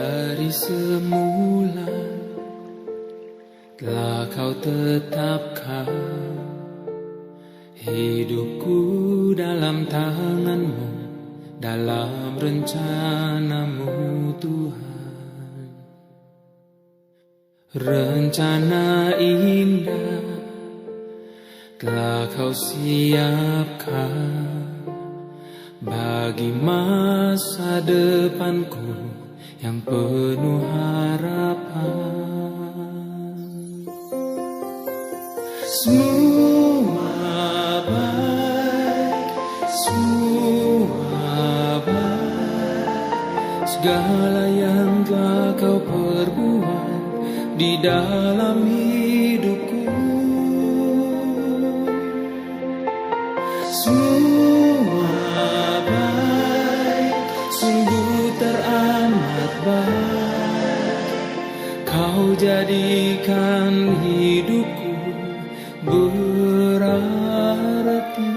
Dari semula telah kau tetapkan hidupku dalam tanganmu, dalam rencanamu Tuhan. Rencana indah telah kau siapkan bagi masa depanku yang penuh harapan. Semua baik, segala yang telah kau perbuat di dalam hidupku. Semua baik, sungguh teramat baik. Kau jadikan hidupku berarti.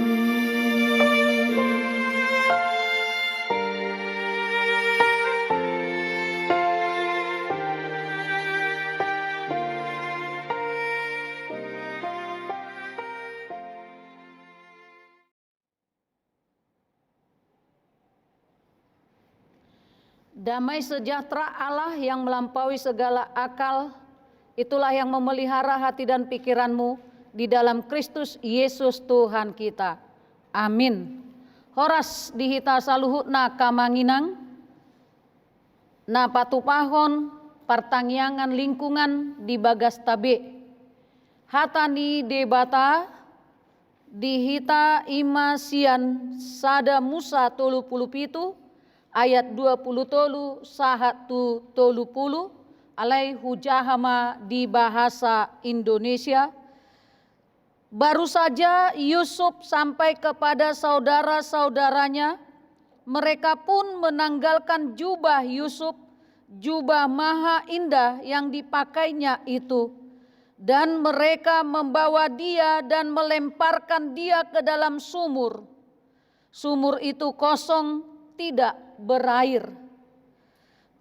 Damai sejahtera Allah yang melampaui segala akal, itulah yang memelihara hati dan pikiranmu di dalam Kristus Yesus Tuhan kita. Amin. Horas dihita saluhut na kamanginang, na patupahon pertangyangan lingkungan di bagas tabe. Hatani debata dihita imasian sada Musa 37 ayat 20 tolu sahatu tolu puluh alai hujahama di bahasa Indonesia. Baru saja Yusuf sampai kepada saudara-saudaranya, mereka pun menanggalkan jubah Yusuf, jubah maha indah yang dipakainya itu, dan mereka membawa dia dan melemparkan dia ke dalam sumur. Sumur itu kosong, tidak berair.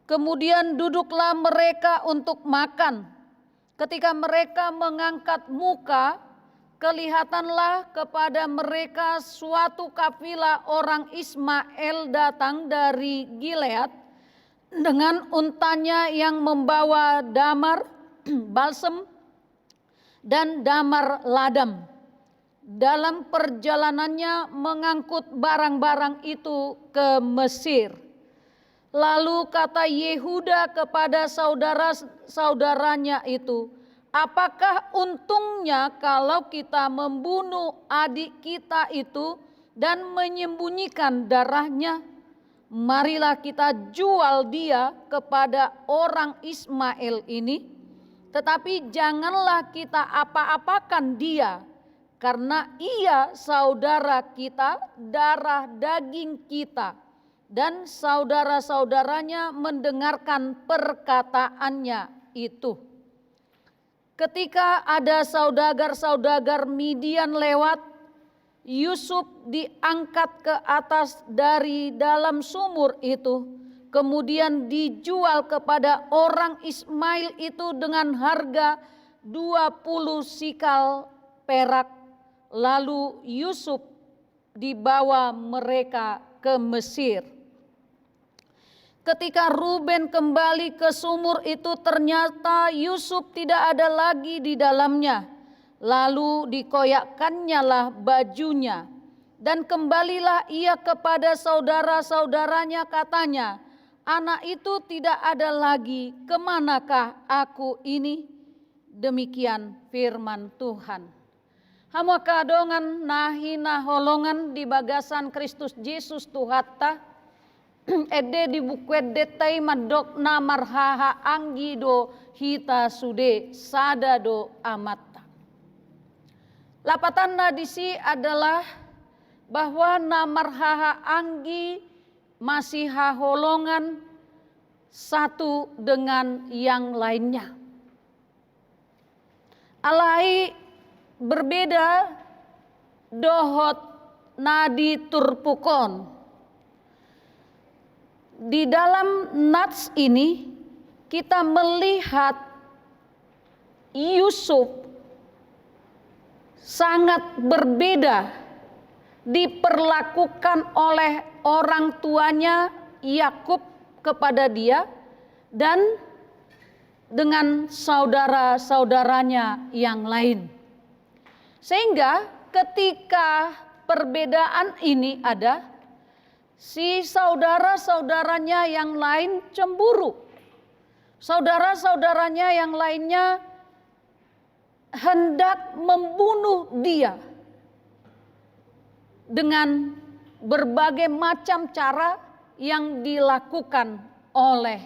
Kemudian duduklah mereka untuk makan. Ketika mereka mengangkat muka, kelihatanlah kepada mereka suatu kafilah orang Ismail datang dari Gilead dengan untanya yang membawa damar, balsem, dan damar ladam. Dalam perjalanannya mengangkut barang-barang itu ke Mesir. Lalu kata Yehuda kepada saudara-saudaranya itu, apakah untungnya kalau kita membunuh adik kita itu dan menyembunyikan darahnya? Marilah kita jual dia kepada orang Ismail ini, tetapi janganlah kita apa-apakan dia, karena ia saudara kita, darah daging kita. Dan saudara-saudaranya mendengarkan perkataannya itu. Ketika ada saudagar-saudagar Midian lewat, Yusuf diangkat ke atas dari dalam sumur itu, kemudian dijual kepada orang Ismail itu dengan harga 20 sikal perak. Lalu Yusuf dibawa mereka ke Mesir. Ketika Ruben kembali ke sumur itu, ternyata Yusuf tidak ada lagi di dalamnya. Lalu dikoyakkannyalah lah bajunya. Dan kembalilah ia kepada saudara-saudaranya, katanya, anak itu tidak ada lagi, kemanakah aku ini? Demikian firman Tuhan. Hamo kadongan nahina holongan di bagasan Kristus Yesus Tuhatta, ede di bukwet detai madok na marhaha anggido hita sude sadado amatta. Lapatanna disi adalah bahwa na marhaha anggi masih haholongan satu dengan yang lainnya. Alai berbeda dohot nadi turpukon. Di dalam nats ini kita melihat Yusuf sangat berbeda diperlakukan oleh orang tuanya Yakub kepada dia dan dengan saudara-saudaranya yang lain. Sehingga ketika perbedaan ini ada, si saudara-saudaranya yang lain cemburu. Saudara-saudaranya yang lainnya hendak membunuh dia dengan berbagai macam cara yang dilakukan oleh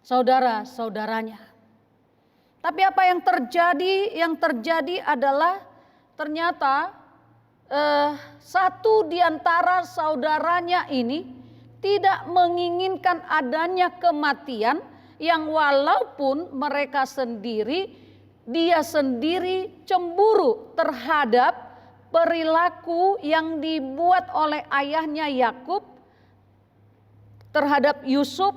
saudara-saudaranya. Tapi apa yang terjadi? Yang terjadi adalah ternyata satu di antara saudaranya ini tidak menginginkan adanya kematian, yang walaupun dia sendiri cemburu terhadap perilaku yang dibuat oleh ayahnya Yakub terhadap Yusuf,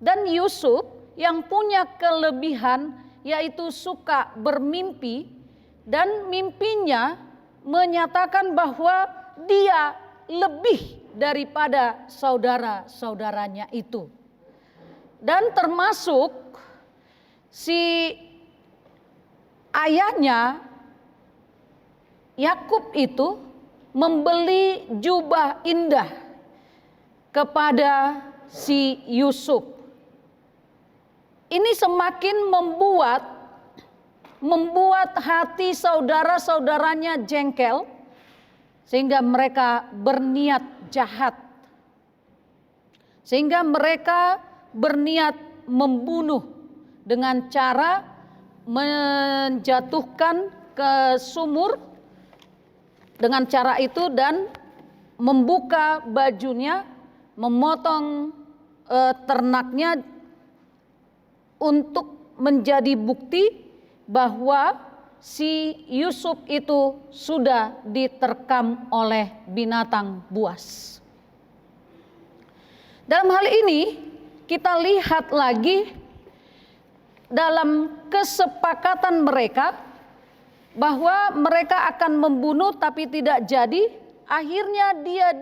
dan Yusuf yang punya kelebihan yaitu suka bermimpi, dan mimpinya menyatakan bahwa dia lebih daripada saudara-saudaranya itu. Dan termasuk si ayahnya Yakub itu membeli jubah indah kepada si Yusuf. Ini semakin membuat hati saudara-saudaranya jengkel, sehingga mereka berniat jahat. Sehingga mereka berniat membunuh dengan cara menjatuhkan ke sumur dengan cara itu, dan membuka bajunya, memotong ternaknya untuk menjadi bukti bahwa si Yusuf itu sudah diterkam oleh binatang buas. Dalam hal ini kita lihat lagi dalam kesepakatan mereka bahwa mereka akan membunuh tapi tidak jadi. Akhirnya dia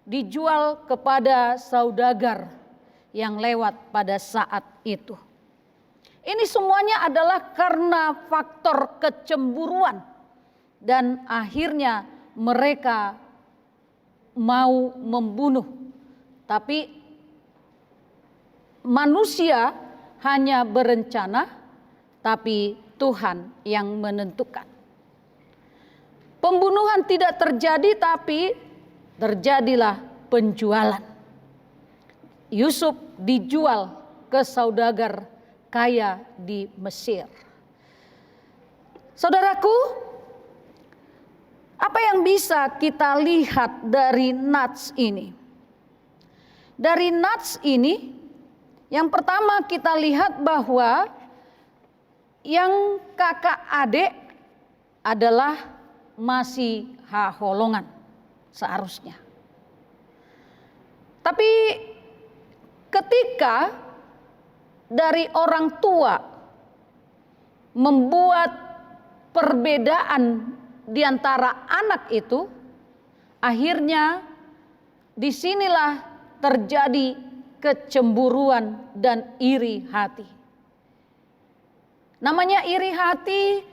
dijual kepada saudagar yang lewat pada saat itu. Ini semuanya adalah karena faktor kecemburuan, dan akhirnya mereka mau membunuh. Tapi manusia hanya berencana, tapi Tuhan yang menentukan. Pembunuhan tidak terjadi, tapi terjadilah penjualan. Yusuf dijual ke saudagar kaya di Mesir. Saudaraku, apa yang bisa kita lihat dari nats ini? Dari nats ini, yang pertama kita lihat bahwa yang kakak adik adalah masih haholongan seharusnya. Tapi ketika dari orang tua membuat perbedaan di antara anak itu, akhirnya disinilah terjadi kecemburuan dan iri hati. Namanya iri hati,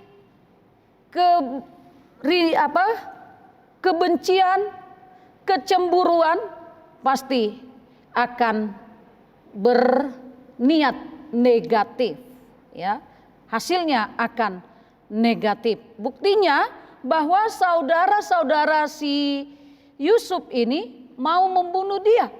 kebencian, kecemburuan pasti akan berniat negatif, ya. Hasilnya akan negatif. Buktinya bahwa saudara-saudara si Yusuf ini mau membunuh dia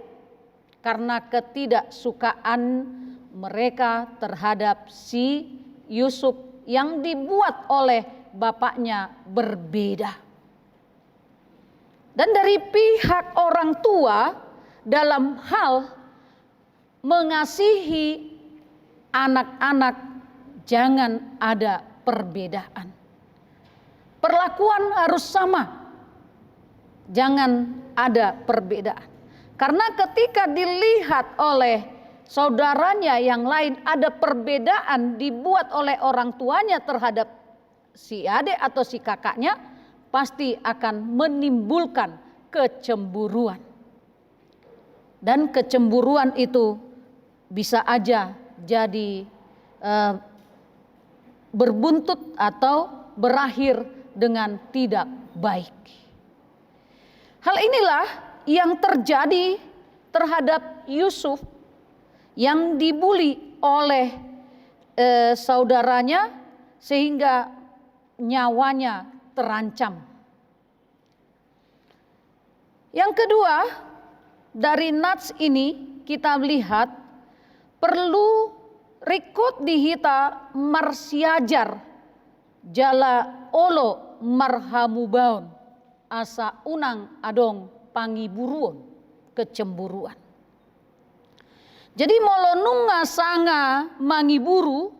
karena ketidaksukaan mereka terhadap si Yusuf yang dibuat oleh bapaknya berbeda. Dan dari pihak orang tua dalam hal mengasihi anak-anak, jangan ada perbedaan. Perlakuan harus sama, jangan ada perbedaan. Karena ketika dilihat oleh saudaranya yang lain ada perbedaan dibuat oleh orang tuanya terhadap si adik atau si kakaknya, pasti akan menimbulkan kecemburuan. Dan kecemburuan itu bisa aja jadi berbuntut atau berakhir dengan tidak baik. Hal inilah yang terjadi terhadap Yusuf yang dibuli oleh saudaranya sehingga nyawanya terancam. Yang kedua, dari nats ini kita melihat perlu rikut dihita marsiajar jala olo marhamubaun asa unang adong pangiburuon kecemburuan. Jadi molonunga sanga mangiburu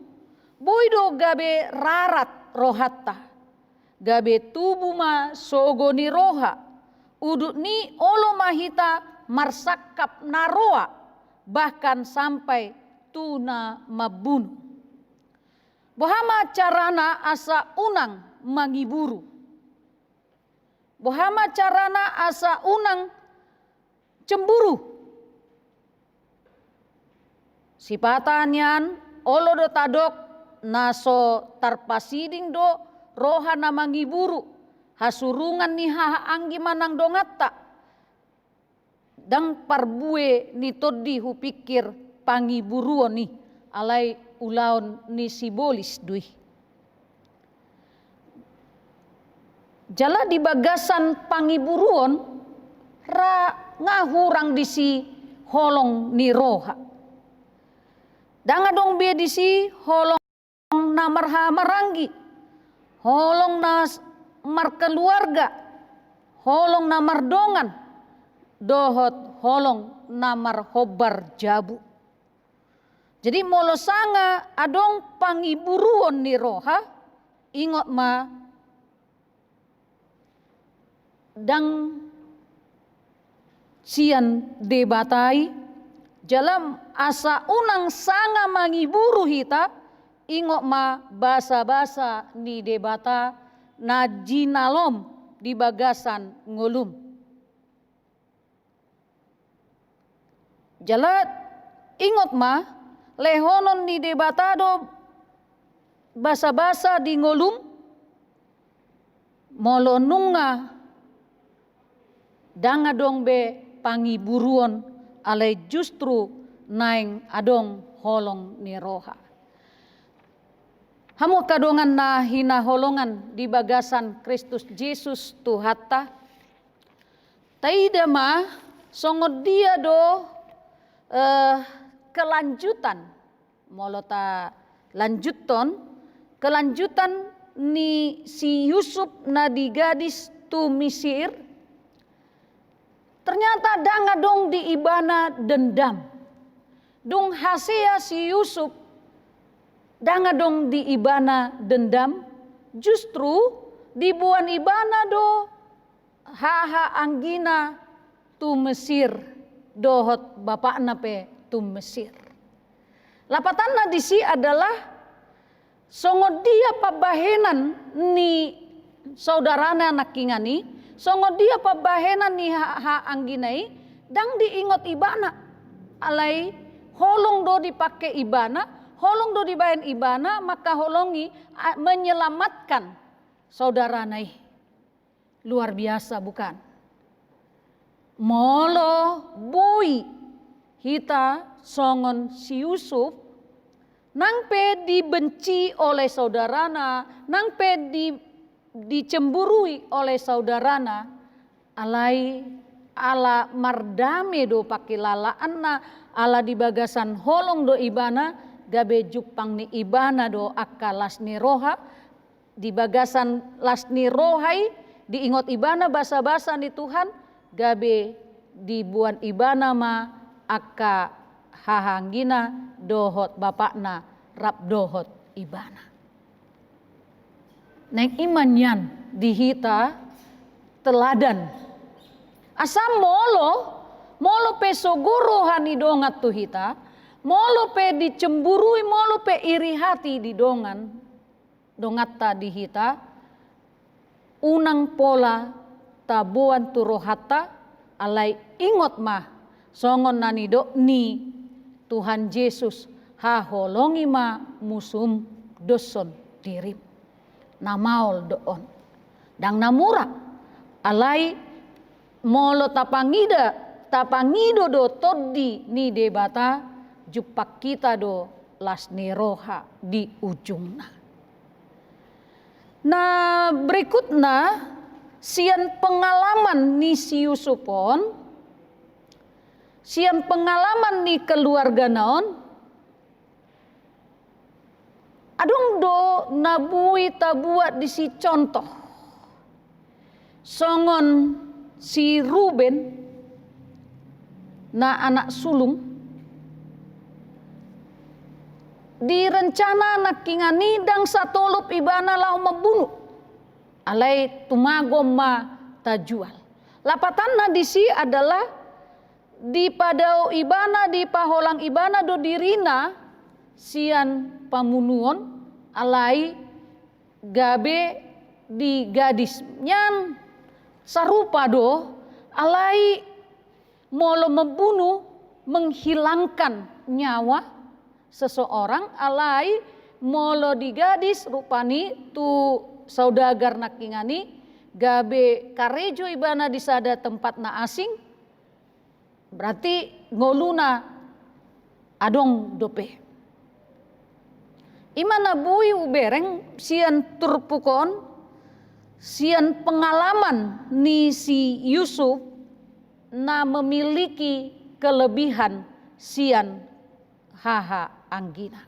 boido gabe rarat rohatta gabe tubuma sogoni roha udut ni olo mahita marsakap naroa bahkan sampai tuna mabunu. Bohama carana asa unang mangiburu. Bohama carana asa unang cemburu. Sipatanyan olo do tadok naso tarpasiding do rohana mangiburu. Hasurungan ni haha anggi manang dongatta. Dang parbue ni todi hupikir pangiburuon ni alai ulaon ni sibolis dui. Jala di bagasan pangiburuon ra ngahurang disi holong ni roha. Danga dong be disi holong na marha maranggi. Holong na markeluarga. Holong na mardongan. Dohot holong na marhobar jabu. Jadi molo sanga adong pangiburuon ni roha ingot ma dang sian debatai jalam asa unang sanga mangiburu hita ingot ma basa-basa ni debata na jinalom di bagasan ngolum. Jala ingot ma lehonon ni debatado basa-basa di ngolum molonunga danga dong be pangiburuon alai justru naing adong holong ni roha. Hamu kadongan na hina holongan di bagasan Kristus Yesus Tuhatta. Taida ma songod dia do kelanjutan molota lanjuton kelanjutan ni si Yusuf na di gadis tu Mesir ternyata danga dong di ibana dendam dong hasea si Yusuf danga dong di ibana dendam justru di buan ibana do haha anggina tu Mesir dohot bapak nape tu Mesir. Lapatanna disi adalah songod dia pabahenan ni saudarana nakingani, songod dia pabahenan ni ha angginai, dang diingot ibana, alai holong do dipake ibana, holong do dibahen ibana, maka holongi menyelamatkan saudaranai. Luar biasa bukan? Molo boy hita songon si Yusuf nangpe dibenci oleh saudarana, nangpe dicemburui oleh saudarana, alai ala mardame do pakilala anna ala di bagasan holong do ibana gabe jupang ni ibana do akka lasni roha di bagasan lasni rohai diingot ibana basa-basa ni Tuhan gabe dibuan ibana ma akka hahanggina dohot bapakna rap dohot ibana. Neng iman yan dihita teladan. Asam molo pesogoro hani dongat tu hita Molo pe dicemburui, molo pe iri hati di dongatta di hita, unang pola tabuan turohata alai ingot mah songon nani do ni Tuhan Yesus haholongi ma musum doson dirim namaol doon dang namura alai molo tapangido do toddi ni debata jupak kita do las neroha di ujungna. Nah berikutnya sian pengalaman ni si Yusupon, sian pengalaman ni keluarga naon, adong do nabui tabuat di si contoh, songon si Ruben na anak sulung, direncana nak kingani dang satolup ibana lau membunuh alai tumagom ma tajual. Lapatanna di si adalah di padao ibana di paholang ibana do dirina sian pamunuon alai gabe di gadis nyan sarupa do alai molo membunuh menghilangkan nyawa seseorang alai molo di gadis rupani tu saudagar nakingani gabe karejo ibana disada tempat na asing berarti ngoluna adong dope. Imana bui ubereng sian turpukon sian pengalaman ni si Yusuf na memiliki kelebihan sian haha anggina.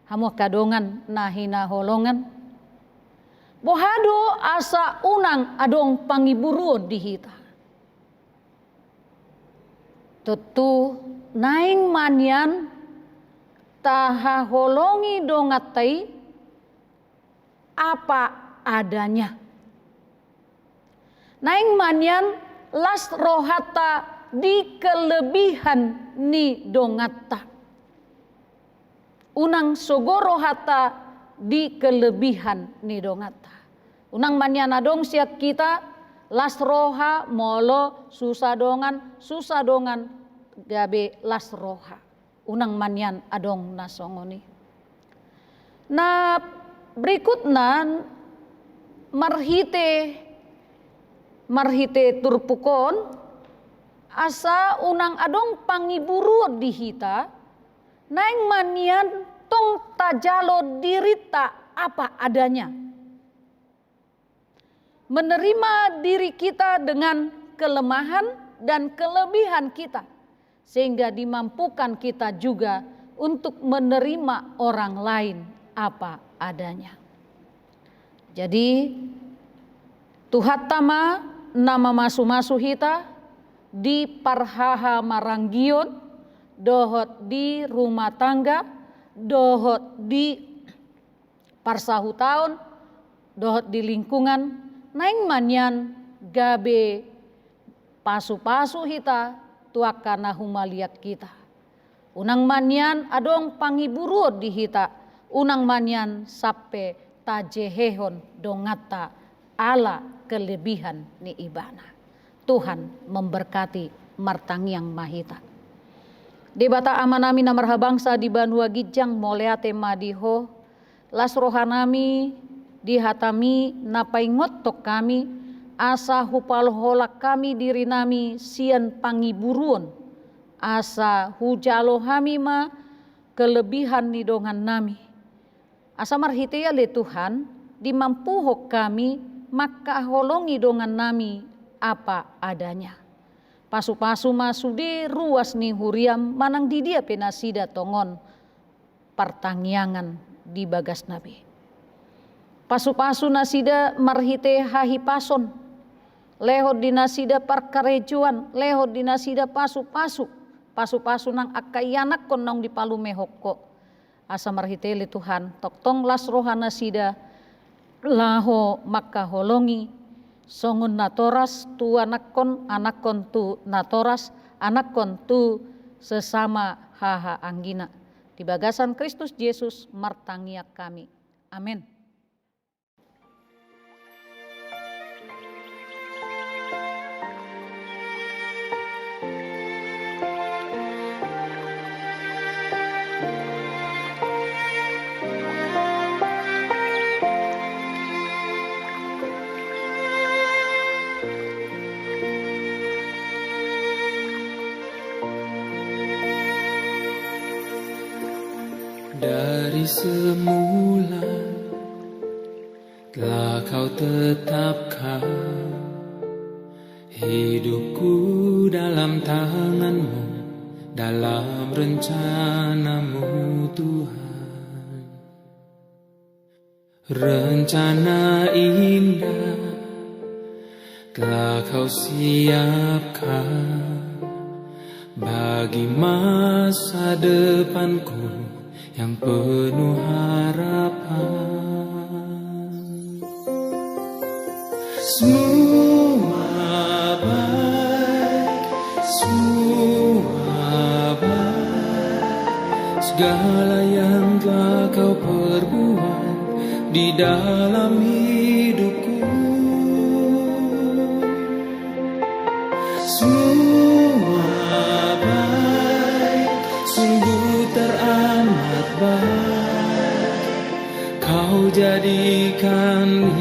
Hamu kadongan nahina holongan. Bohado asa unang adong pangiburuon di hita. Tentu naing manyan taha holongi dongatai apa adanya. Naing manyan las rohata di kelebihan ni dongata. Unang sogoro hata di kelebihan ni dongata. Unang manyana dong siak kita las roha molo susah dongan gabe las roha. Unang manyan adong nasongoni. Nah berikutnya marhite turpukon asa unang adong pangiburu di hita naing manian tong tajalo dirita apa adanya. Menerima diri kita dengan kelemahan dan kelebihan kita sehingga dimampukan kita juga untuk menerima orang lain apa adanya. Jadi Tuhan tama nama masu-masu hita di parhaha maranggion, dohot di rumah tangga, dohot di parsahu tahun, dohot di lingkungan, naing manyan gabe pasu-pasu hita tuakana humaliat kita. Unang manyan adong pangiburu di hita, unang manyan sape tajehehon dongata ala kelebihan ni ibana. Tuhan memberkati martangiang mahita. Debata amanami namarha bangsa di Banua Gijang moleate madiho las rohanami dihatami napaingot tok kami asa hupal holak kami diri nami sian pangiburuon asa hujalo hami ma kelebihan ni dongan nami asa marhitea le Tuhan dimampuhok kami maka holongi dongan nami apa adanya. Pasu-pasu masude ruas ni huriam manang di dia penasida tongon partangyangan di bagas nabi. Pasu-pasu nasida marhite hahi pason. Lehot di nasida parkarejuan, lehot di nasida pasu-pasu. Pasu-pasu nang akayanak kon nang dipalu mehokko. Asa marhite le Tuhan toktong las rohana sida laho maka holongi. Songun natoras tu anakon tu natoras anakon tu sesama haha anggina. Di bagasan Kristus Yesus martangia kami. Amin. Dari semula telah kau tetapkan hidupku dalam tanganmu, dalam rencanamu Tuhan. Rencana indah telah kau siapkan bagi masa depanku yang penuh harapan. Semua baik, segala yang telah kau perbuat di dalam hidupku. Semua baik, sungguh teramat baik. Kau jadikan